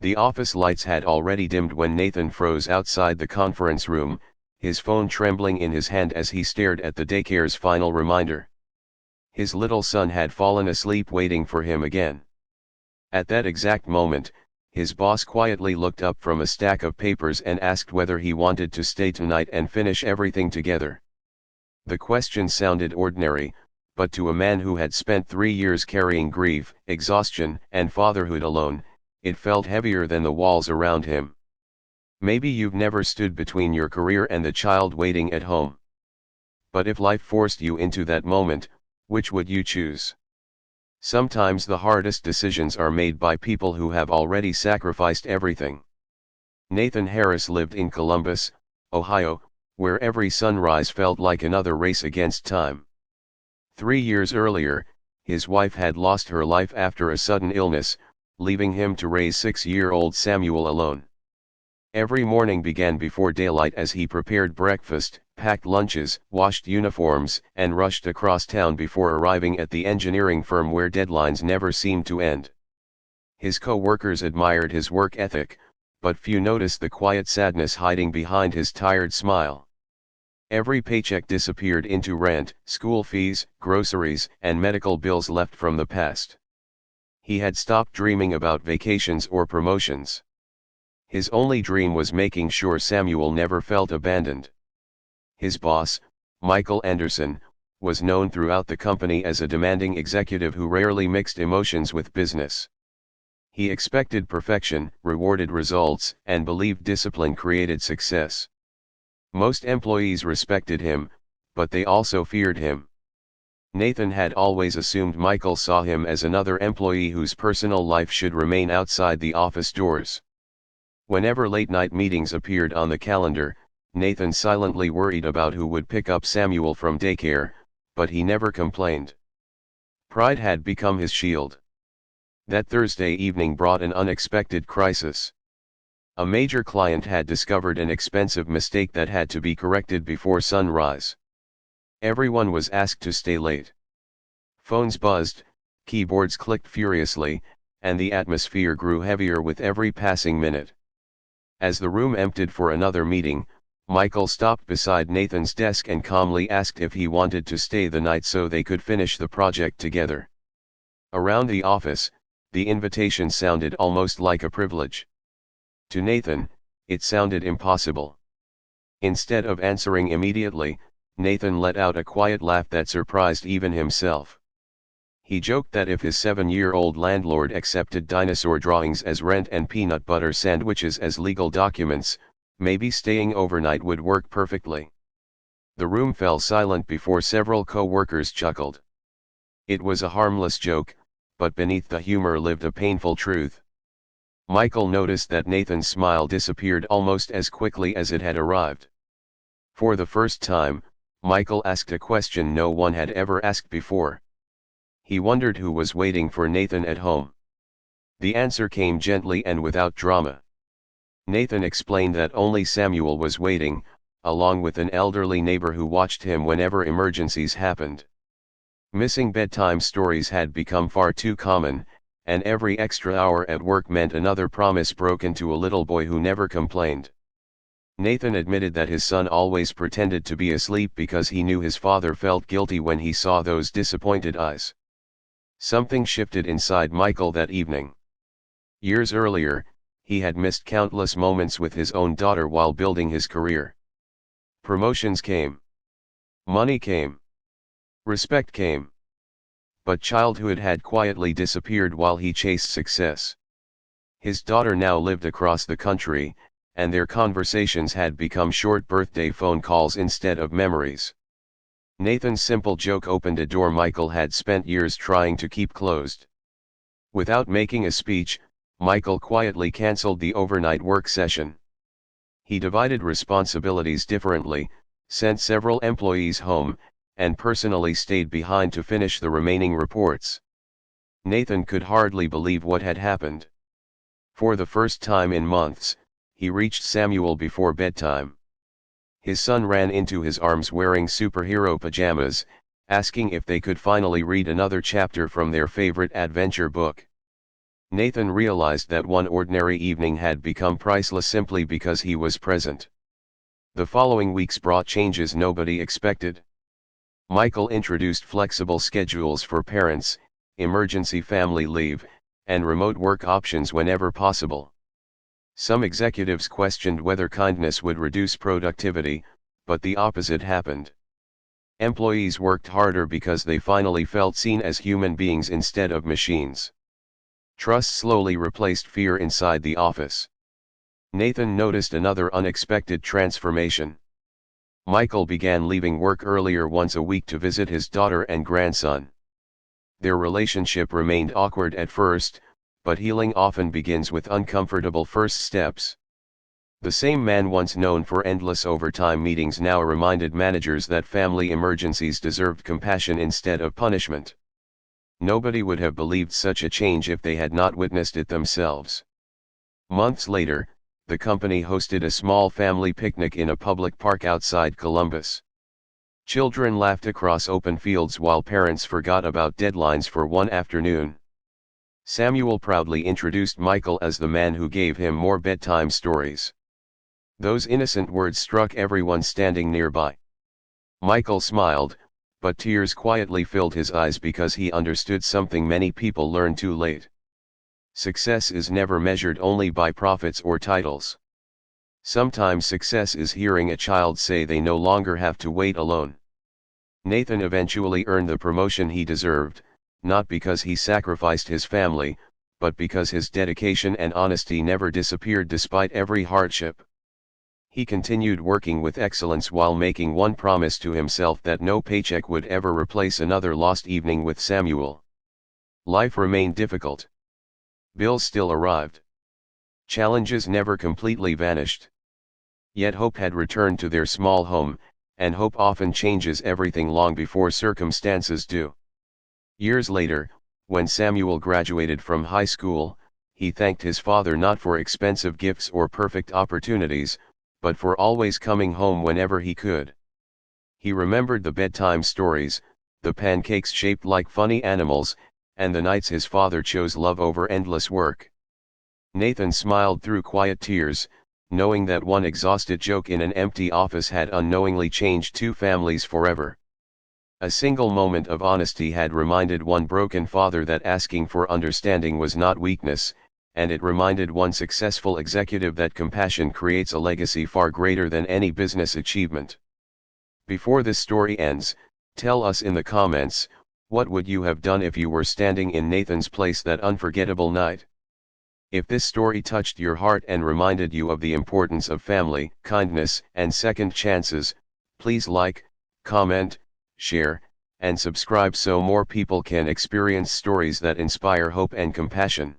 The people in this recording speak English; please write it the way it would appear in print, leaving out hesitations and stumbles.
The office lights had already dimmed when Nathan froze outside the conference room, his phone trembling in his hand as he stared at the daycare's final reminder. His little son had fallen asleep waiting for him again. At that exact moment, his boss quietly looked up from a stack of papers and asked whether he wanted to stay tonight and finish everything together. The question sounded ordinary, but to a man who had spent 3 years carrying grief, exhaustion, and fatherhood alone, it felt heavier than the walls around him. Maybe you've never stood between your career and the child waiting at home. But if life forced you into that moment, which would you choose? Sometimes the hardest decisions are made by people who have already sacrificed everything. Nathan Harris lived in Columbus, Ohio, where every sunrise felt like another race against time. 3 years earlier, his wife had lost her life after a sudden illness, leaving him to raise 6-year-old Samuel alone. Every morning began before daylight as he prepared breakfast, packed lunches, washed uniforms, and rushed across town before arriving at the engineering firm where deadlines never seemed to end. His co-workers admired his work ethic, but few noticed the quiet sadness hiding behind his tired smile. Every paycheck disappeared into rent, school fees, groceries, and medical bills left from the past. He had stopped dreaming about vacations or promotions. His only dream was making sure Samuel never felt abandoned. His boss, Michael Anderson, was known throughout the company as a demanding executive who rarely mixed emotions with business. He expected perfection, rewarded results, and believed discipline created success. Most employees respected him, but they also feared him. Nathan had always assumed Michael saw him as another employee whose personal life should remain outside the office doors. Whenever late-night meetings appeared on the calendar, Nathan silently worried about who would pick up Samuel from daycare, but he never complained. Pride had become his shield. That Thursday evening brought an unexpected crisis. A major client had discovered an expensive mistake that had to be corrected before sunrise. Everyone was asked to stay late. Phones buzzed, keyboards clicked furiously, and the atmosphere grew heavier with every passing minute. As the room emptied for another meeting, Michael stopped beside Nathan's desk and calmly asked if he wanted to stay the night so they could finish the project together. Around the office, the invitation sounded almost like a privilege. To Nathan, it sounded impossible. Instead of answering immediately, Nathan let out a quiet laugh that surprised even himself. He joked that if his 7-year-old landlord accepted dinosaur drawings as rent and peanut butter sandwiches as legal documents, maybe staying overnight would work perfectly. The room fell silent before several co-workers chuckled. It was a harmless joke, but beneath the humor lived a painful truth. Michael noticed that Nathan's smile disappeared almost as quickly as it had arrived. For the first time, Michael asked a question no one had ever asked before. He wondered who was waiting for Nathan at home. The answer came gently and without drama. Nathan explained that only Samuel was waiting, along with an elderly neighbor who watched him whenever emergencies happened. Missing bedtime stories had become far too common, and every extra hour at work meant another promise broken to a little boy who never complained. Nathan admitted that his son always pretended to be asleep because he knew his father felt guilty when he saw those disappointed eyes. Something shifted inside Michael that evening. Years earlier, he had missed countless moments with his own daughter while building his career. Promotions came. Money came. Respect came. But childhood had quietly disappeared while he chased success. His daughter now lived across the country, and their conversations had become short birthday phone calls instead of memories. Nathan's simple joke opened a door Michael had spent years trying to keep closed. Without making a speech, Michael quietly canceled the overnight work session. He divided responsibilities differently, sent several employees home, and personally stayed behind to finish the remaining reports. Nathan could hardly believe what had happened. For the first time in months, he reached Samuel before bedtime. His son ran into his arms wearing superhero pajamas, asking if they could finally read another chapter from their favorite adventure book. Nathan realized that one ordinary evening had become priceless simply because he was present. The following weeks brought changes nobody expected. Michael introduced flexible schedules for parents, emergency family leave, and remote work options whenever possible. Some executives questioned whether kindness would reduce productivity, but the opposite happened. Employees worked harder because they finally felt seen as human beings instead of machines. Trust slowly replaced fear inside the office. Nathan noticed another unexpected transformation. Michael began leaving work earlier once a week to visit his daughter and grandson. Their relationship remained awkward at first, but healing often begins with uncomfortable first steps. The same man once known for endless overtime meetings now reminded managers that family emergencies deserved compassion instead of punishment. Nobody would have believed such a change if they had not witnessed it themselves. Months later, the company hosted a small family picnic in a public park outside Columbus. Children laughed across open fields while parents forgot about deadlines for one afternoon. Samuel proudly introduced Michael as the man who gave him more bedtime stories. Those innocent words struck everyone standing nearby. Michael smiled, but tears quietly filled his eyes because he understood something many people learn too late. Success is never measured only by profits or titles. Sometimes success is hearing a child say they no longer have to wait alone. Nathan eventually earned the promotion he deserved, not because he sacrificed his family, but because his dedication and honesty never disappeared despite every hardship. He continued working with excellence while making one promise to himself that no paycheck would ever replace another lost evening with Samuel. Life remained difficult. Bills still arrived. Challenges never completely vanished. Yet hope had returned to their small home, and hope often changes everything long before circumstances do. Years later, when Samuel graduated from high school, he thanked his father not for expensive gifts or perfect opportunities, but for always coming home whenever he could. He remembered the bedtime stories, the pancakes shaped like funny animals, and the nights his father chose love over endless work. Nathan smiled through quiet tears, knowing that one exhausted joke in an empty office had unknowingly changed two families forever. A single moment of honesty had reminded one broken father that asking for understanding was not weakness, and it reminded one successful executive that compassion creates a legacy far greater than any business achievement. Before this story ends, tell us in the comments, what would you have done if you were standing in Nathan's place that unforgettable night? If this story touched your heart and reminded you of the importance of family, kindness, and second chances, please like, comment, share, and subscribe so more people can experience stories that inspire hope and compassion.